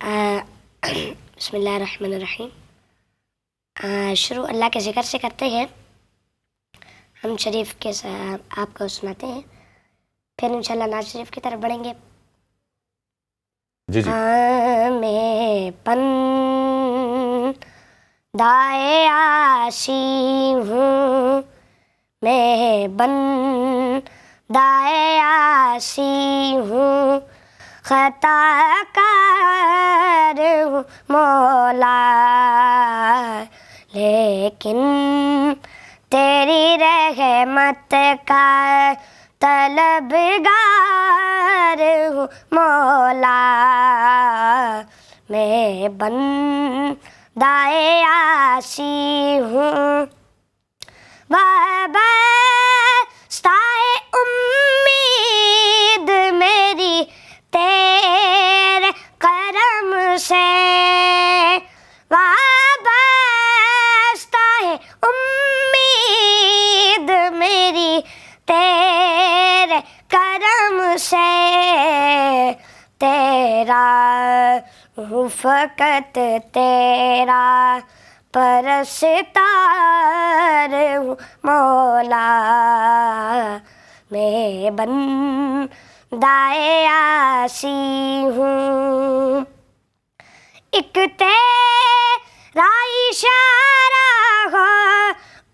بسم اللہ الرحمن الرحیم۔ شروع اللہ کے ذکر سے کرتے ہیں، ہم شریف کے آپ کو سناتے ہیں، پھر انشاءاللہ ناز شریف کی طرف بڑھیں گے۔ جی میں پن دائے آشی ہوں، میں بن دائے آشی ہوں، خطا کار ہوں مولا، لیکن تیری رحمت کا طلبگار ہوں مولا، میں بندۂ عاصی ہوں، وابستہ امید میری تیرے کرم سے، وابستہ امید میری تیرے کرم سے، تیرا ہوں فقط تیرا پرستار ہوں مولا، میں بندۂ عاصی ہوں، ایک تیرا اشارہ ہو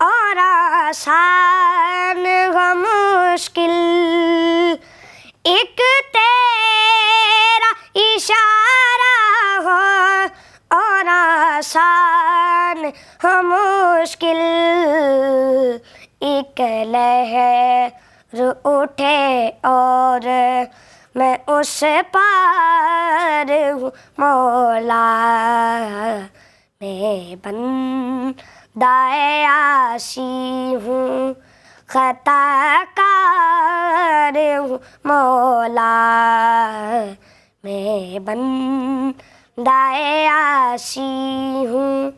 اور آسان ہو مشکل، ایک تیرا اشارہ ہو اور آسان ہو مشکل، ایک لہر اٹھے اور میں اس پار ہوں مولا، میں بندۂ عاصی ہوں، خطا کار ہوں مولا، میں بندۂ عاصی ہوں۔